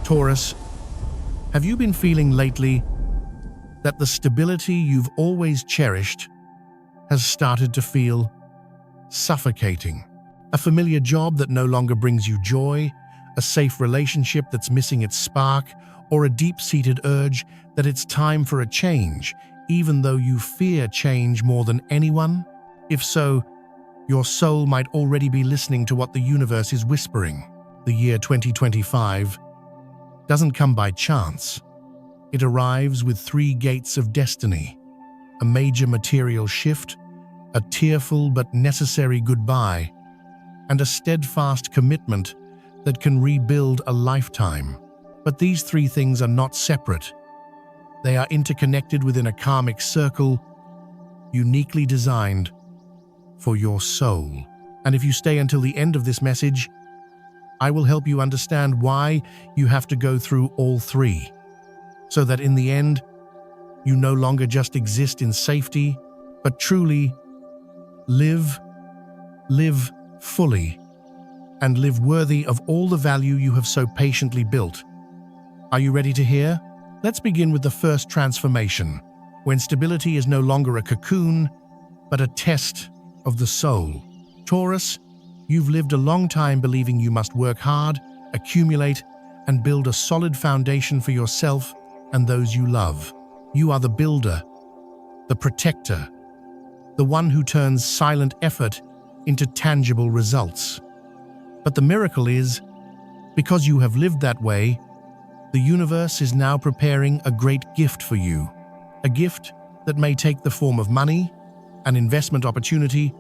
Taurus, have you been feeling lately that the stability you've always cherished has started to feel suffocating? A familiar job that no longer brings you joy, a safe relationship that's missing its spark, or a deep-seated urge that it's time for a change, even though you fear change more than anyone? If so, your soul might already be listening to what the universe is whispering. The year 2025 doesn't come by chance. It arrives with 3 gates of destiny: a major material shift, a tearful but necessary goodbye, and a steadfast commitment that can rebuild a lifetime. But these 3 things are not separate. They are interconnected within a karmic circle, uniquely designed for your soul. And if you stay until the end of this message, I will help you understand why you have to go through all 3, so that in the end, you no longer just exist in safety, but truly live fully, and live worthy of all the value you have so patiently built. Are you ready to hear? Let's begin with the first transformation, when stability is no longer a cocoon, but a test of the soul. Taurus, you've lived a long time believing you must work hard, accumulate, and build a solid foundation for yourself and those you love. You are the builder, the protector, the one who turns silent effort into tangible results. But the miracle is, because you have lived that way, the universe is now preparing a great gift for you. A gift that may take the form of money, an investment opportunity,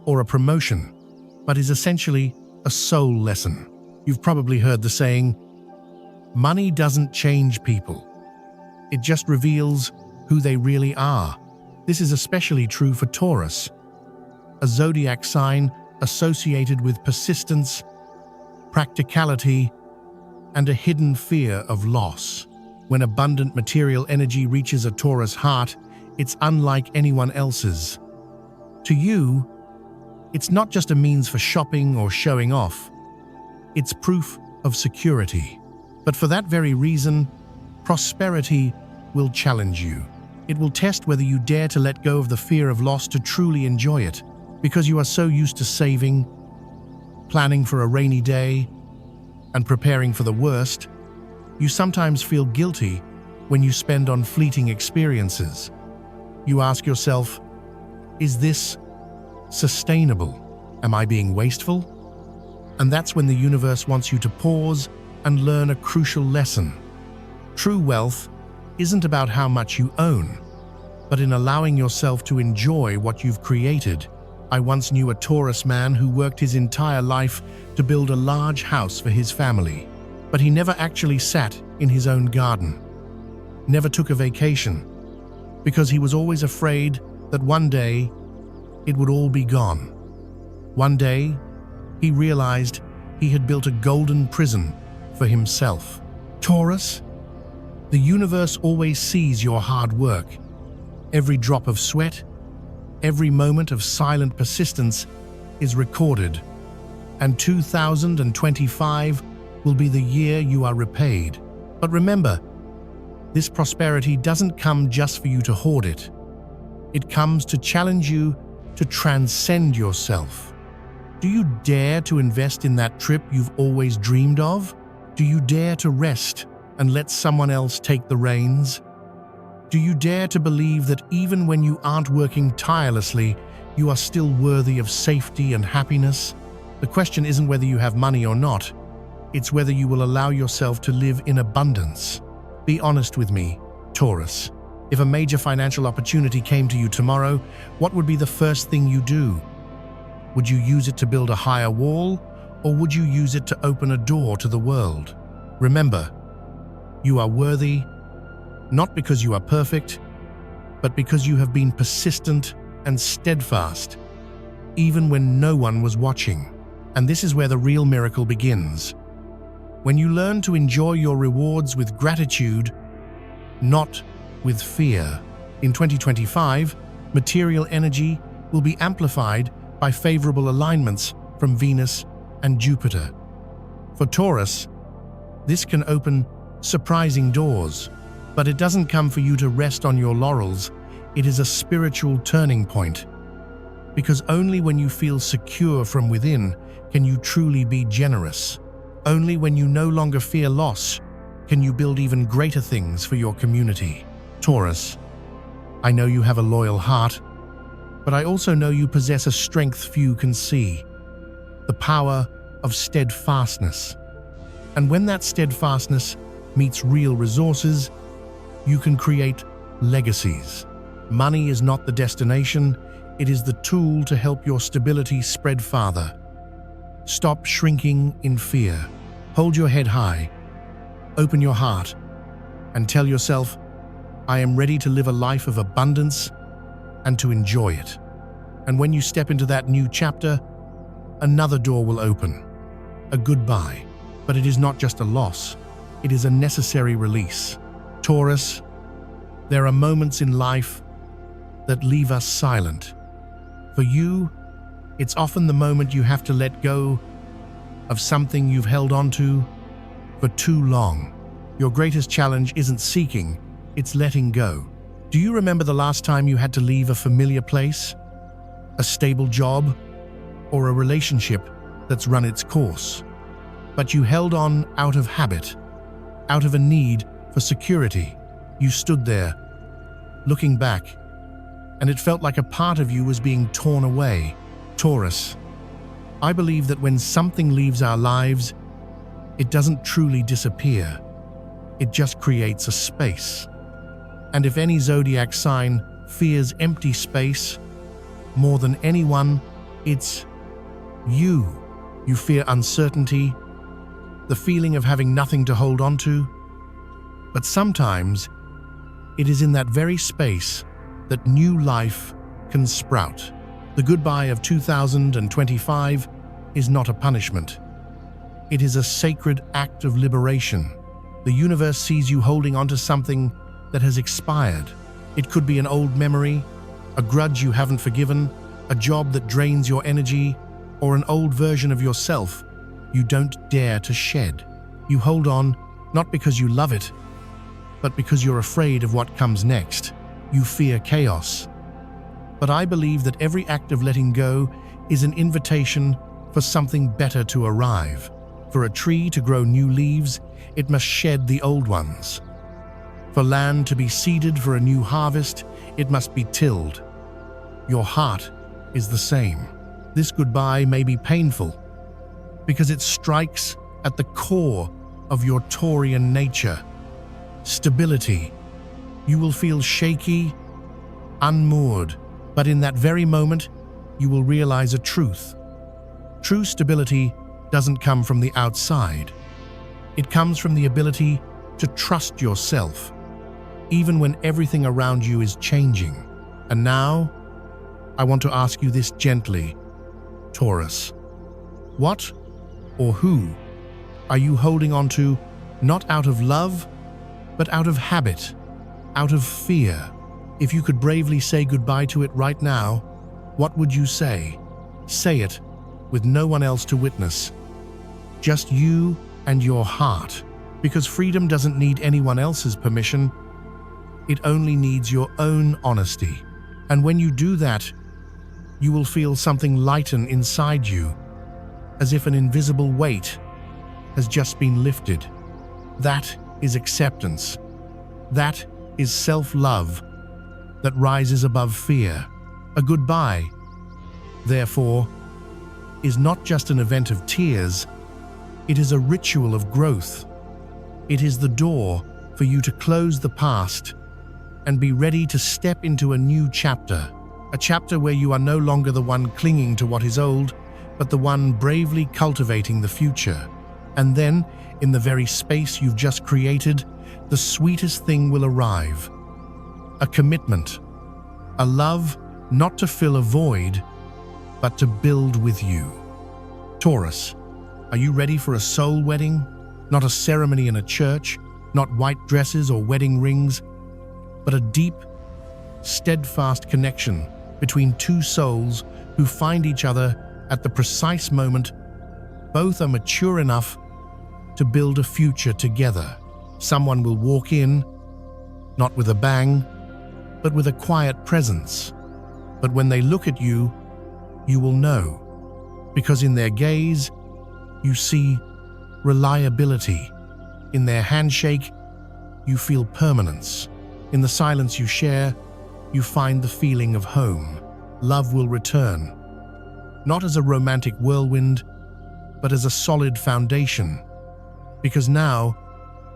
or a promotion, but is essentially a soul lesson. You've probably heard the saying, money doesn't change people. It just reveals who they really are. This is especially true for Taurus, a zodiac sign associated with persistence, practicality, and a hidden fear of loss. When abundant material energy reaches a Taurus heart, it's unlike anyone else's. To you, it's not just a means for shopping or showing off. It's proof of security. But for that very reason, prosperity will challenge you. It will test whether you dare to let go of the fear of loss to truly enjoy it. Because you are so used to saving, planning for a rainy day, and preparing for the worst, you sometimes feel guilty when you spend on fleeting experiences. You ask yourself, is this sustainable? Am I being wasteful? And that's when the universe wants you to pause and learn a crucial lesson. True wealth isn't about how much you own, but in allowing yourself to enjoy what you've created. I once knew a Taurus man who worked his entire life to build a large house for his family, but he never actually sat in his own garden, never took a vacation, because he was always afraid that one day it would all be gone. One day, he realized he had built a golden prison for himself. Taurus, the universe always sees your hard work. Every drop of sweat, every moment of silent persistence is recorded, and 2025 will be the year you are repaid. But remember, this prosperity doesn't come just for you to hoard it. It comes to challenge you to transcend yourself. Do you dare to invest in that trip you've always dreamed of? Do you dare to rest and let someone else take the reins? Do you dare to believe that even when you aren't working tirelessly, you are still worthy of safety and happiness? The question isn't whether you have money or not. It's whether you will allow yourself to live in abundance. Be honest with me, Taurus. If a major financial opportunity came to you tomorrow, what would be the first thing you do? Would you use it to build a higher wall, or would you use it to open a door to the world? Remember, you are worthy, not because you are perfect, but because you have been persistent and steadfast, even when no one was watching. And this is where the real miracle begins. When you learn to enjoy your rewards with gratitude, not with fear. In 2025, material energy will be amplified by favorable alignments from Venus and Jupiter. For Taurus, this can open surprising doors. But it doesn't come for you to rest on your laurels. It is a spiritual turning point. Because only when you feel secure from within can you truly be generous. Only when you no longer fear loss can you build even greater things for your community. Taurus, I know you have a loyal heart, but I also know you possess a strength few can see, the power of steadfastness. And when that steadfastness meets real resources, you can create legacies. Money is not the destination, it is the tool to help your stability spread farther. Stop shrinking in fear. Hold your head high, open your heart, and tell yourself, I am ready to live a life of abundance and to enjoy it. And when you step into that new chapter, another door will open. A goodbye. But it is not just a loss, it is a necessary release. Taurus, there are moments in life that leave us silent. For you, it's often the moment you have to let go of something you've held onto for too long. Your greatest challenge isn't seeking, it's letting go. Do you remember the last time you had to leave a familiar place, a stable job, or a relationship that's run its course? But you held on out of habit, out of a need for security. You stood there, looking back, and it felt like a part of you was being torn away. Taurus, I believe that when something leaves our lives, it doesn't truly disappear. It just creates a space. And if any zodiac sign fears empty space more than anyone, it's you. You fear uncertainty, the feeling of having nothing to hold on to. But sometimes, it is in that very space that new life can sprout. The goodbye of 2025 is not a punishment. It is a sacred act of liberation. The universe sees you holding onto something that has expired. It could be an old memory, a grudge you haven't forgiven, a job that drains your energy, or an old version of yourself you don't dare to shed. You hold on, not because you love it, but because you're afraid of what comes next. You fear chaos. But I believe that every act of letting go is an invitation for something better to arrive. For a tree to grow new leaves, it must shed the old ones. For land to be seeded for a new harvest, it must be tilled. Your heart is the same. This goodbye may be painful, because it strikes at the core of your Taurian nature. Stability. You will feel shaky, unmoored, but in that very moment, you will realize a truth. True stability doesn't come from the outside. It comes from the ability to trust yourself, even when everything around you is changing. And now, I want to ask you this gently, Taurus. What or who are you holding on to, not out of love, but out of habit, out of fear? If you could bravely say goodbye to it right now, what would you say? Say it with no one else to witness. Just you and your heart. Because freedom doesn't need anyone else's permission. It only needs your own honesty. And when you do that, you will feel something lighten inside you, as if an invisible weight has just been lifted. That is acceptance. That is self-love that rises above fear. A goodbye, therefore, is not just an event of tears, it is a ritual of growth. It is the door for you to close the past and be ready to step into a new chapter. A chapter where you are no longer the one clinging to what is old, but the one bravely cultivating the future. And then, in the very space you've just created, the sweetest thing will arrive. A commitment. A love not to fill a void, but to build with you. Taurus, are you ready for a soul wedding? Not a ceremony in a church, not white dresses or wedding rings, but a deep, steadfast connection between two souls who find each other at the precise moment both are mature enough to build a future together. Someone will walk in, not with a bang, but with a quiet presence. But when they look at you, you will know, because in their gaze, you see reliability. In their handshake, you feel permanence. In the silence you share, you find the feeling of home. Love will return, not as a romantic whirlwind, but as a solid foundation. Because now,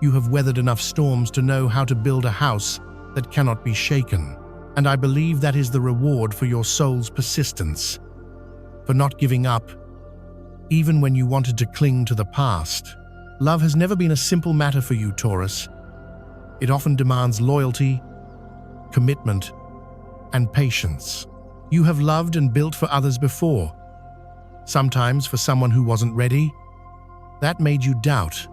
you have weathered enough storms to know how to build a house that cannot be shaken. And I believe that is the reward for your soul's persistence, for not giving up, even when you wanted to cling to the past. Love has never been a simple matter for you, Taurus. It often demands loyalty, commitment, and patience. You have loved and built for others before, sometimes for someone who wasn't ready. That made you doubt,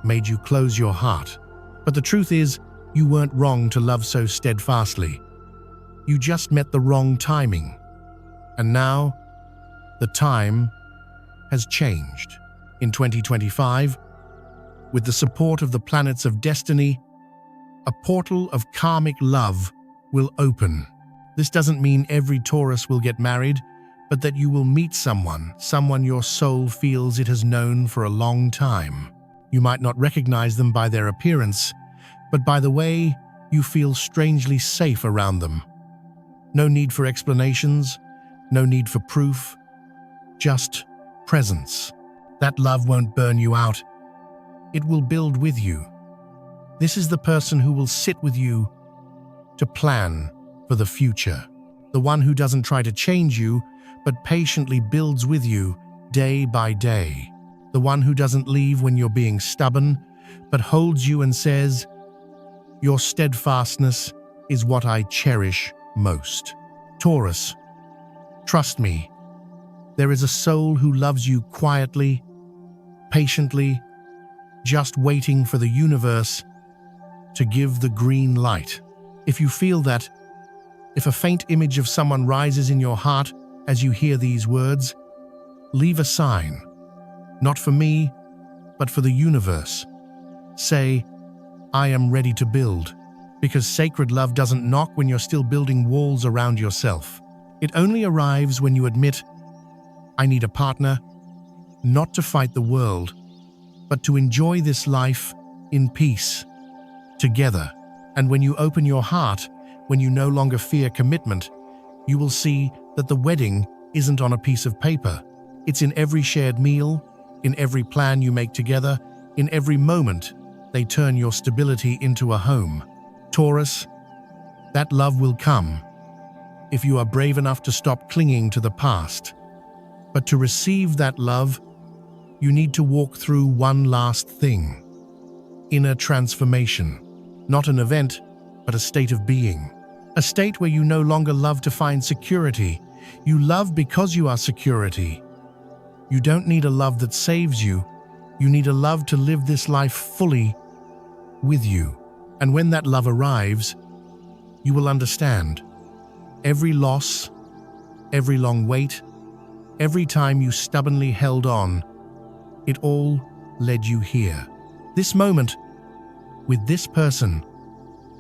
made you close your heart. But the truth is, you weren't wrong to love so steadfastly. You just met the wrong timing. And now, the time has changed. In 2025, with the support of the planets of destiny, a portal of karmic love will open. This doesn't mean every Taurus will get married, but that you will meet someone your soul feels it has known for a long time. You might not recognize them by their appearance, but by the way you feel strangely safe around them. No need for explanations, no need for proof, just presence. That love won't burn you out. It will build with you. This is the person who will sit with you to plan for the future. The one who doesn't try to change you, but patiently builds with you day by day. The one who doesn't leave when you're being stubborn, but holds you and says, "Your steadfastness is what I cherish most." Taurus, trust me, there is a soul who loves you quietly, patiently, just waiting for the universe to give the green light. If you feel that, if a faint image of someone rises in your heart as you hear these words, leave a sign, not for me, but for the universe. Say, "I am ready to build," because sacred love doesn't knock when you're still building walls around yourself. It only arrives when you admit, "I need a partner, not to fight the world, but to enjoy this life in peace, together." And when you open your heart, when you no longer fear commitment, you will see that the wedding isn't on a piece of paper. It's in every shared meal, in every plan you make together, in every moment they turn your stability into a home. Taurus, that love will come if you are brave enough to stop clinging to the past. But to receive that love, you need to walk through one last thing: inner transformation. Not an event, but a state of being. A state where you no longer love to find security. You love because you are security. You don't need a love that saves you. You need a love to live this life fully with you. And when that love arrives, you will understand. Every loss, every long wait, every time you stubbornly held on, it all led you here. This moment, with this person,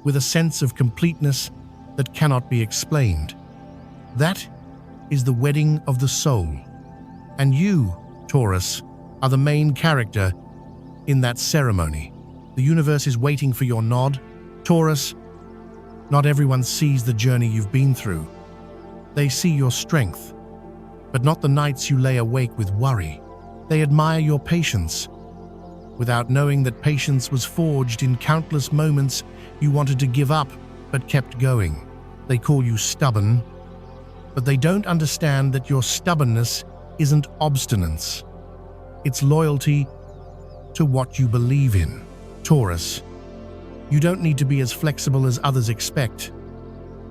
with a sense of completeness that cannot be explained. That is the wedding of the soul. And you, Taurus, are the main character in that ceremony. The universe is waiting for your nod. Taurus, not everyone sees the journey you've been through. They see your strength, but not the nights you lay awake with worry. They admire your patience, without knowing that patience was forged in countless moments you wanted to give up but kept going. They call you stubborn, but they don't understand that your stubbornness isn't obstinance. It's loyalty to what you believe in. Taurus, you don't need to be as flexible as others expect.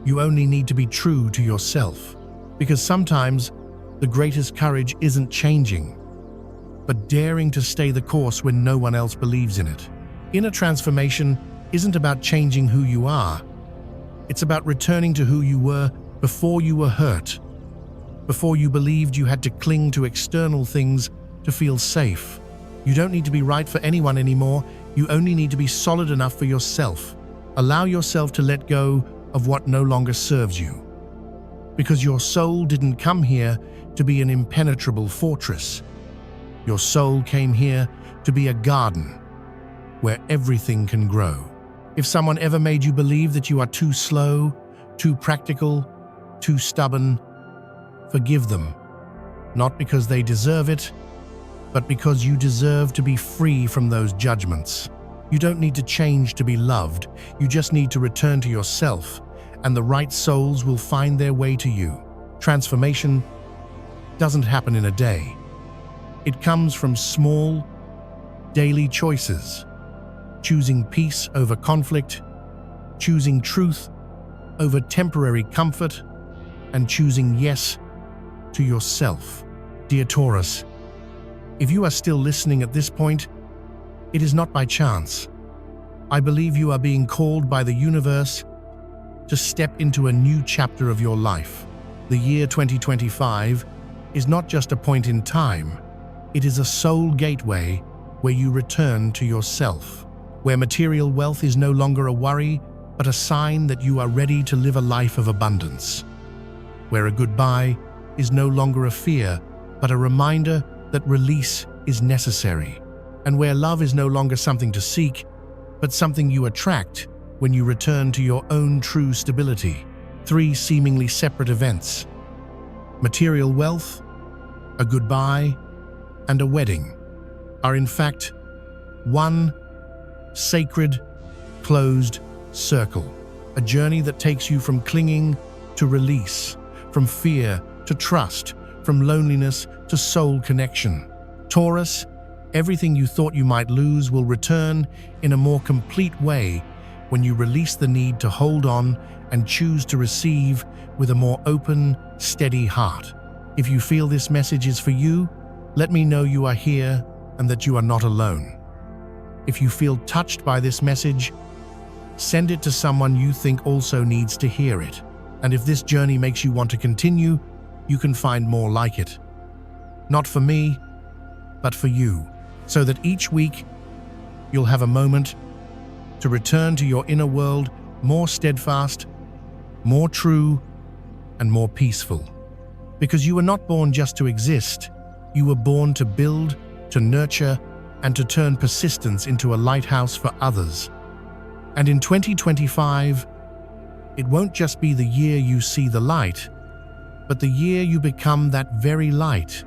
You only need to be true to yourself. Because sometimes the greatest courage isn't changing, but daring to stay the course when no one else believes in it. Inner transformation isn't about changing who you are. It's about returning to who you were before you were hurt, before you believed you had to cling to external things to feel safe. You don't need to be right for anyone anymore. You only need to be solid enough for yourself. Allow yourself to let go of what no longer serves you. Because your soul didn't come here to be an impenetrable fortress. Your soul came here to be a garden where everything can grow. If someone ever made you believe that you are too slow, too practical, too stubborn, forgive them. Not because they deserve it, but because you deserve to be free from those judgments. You don't need to change to be loved. You just need to return to yourself, and the right souls will find their way to you. Transformation doesn't happen in a day. It comes from small, daily choices. Choosing peace over conflict, choosing truth over temporary comfort, and choosing yes to yourself. Dear Taurus, if you are still listening at this point, it is not by chance. I believe you are being called by the universe to step into a new chapter of your life. The year 2025 is not just a point in time. It is a soul gateway where you return to yourself, where material wealth is no longer a worry, but a sign that you are ready to live a life of abundance, where a goodbye is no longer a fear, but a reminder that release is necessary, and where love is no longer something to seek, but something you attract when you return to your own true stability. 3 seemingly separate events: material wealth, a goodbye, and a wedding are in fact one sacred, closed circle, a journey that takes you from clinging to release, from fear to trust, from loneliness to soul connection. Taurus, everything you thought you might lose will return in a more complete way when you release the need to hold on and choose to receive with a more open, steady heart. If you feel this message is for you, let me know you are here and that you are not alone. If you feel touched by this message, send it to someone you think also needs to hear it. And if this journey makes you want to continue, you can find more like it. Not for me, but for you, so that each week you'll have a moment to return to your inner world more steadfast, more true, and more peaceful. Because you were not born just to exist. You were born to build, to nurture, and to turn persistence into a lighthouse for others. And in 2025, it won't just be the year you see the light, but the year you become that very light.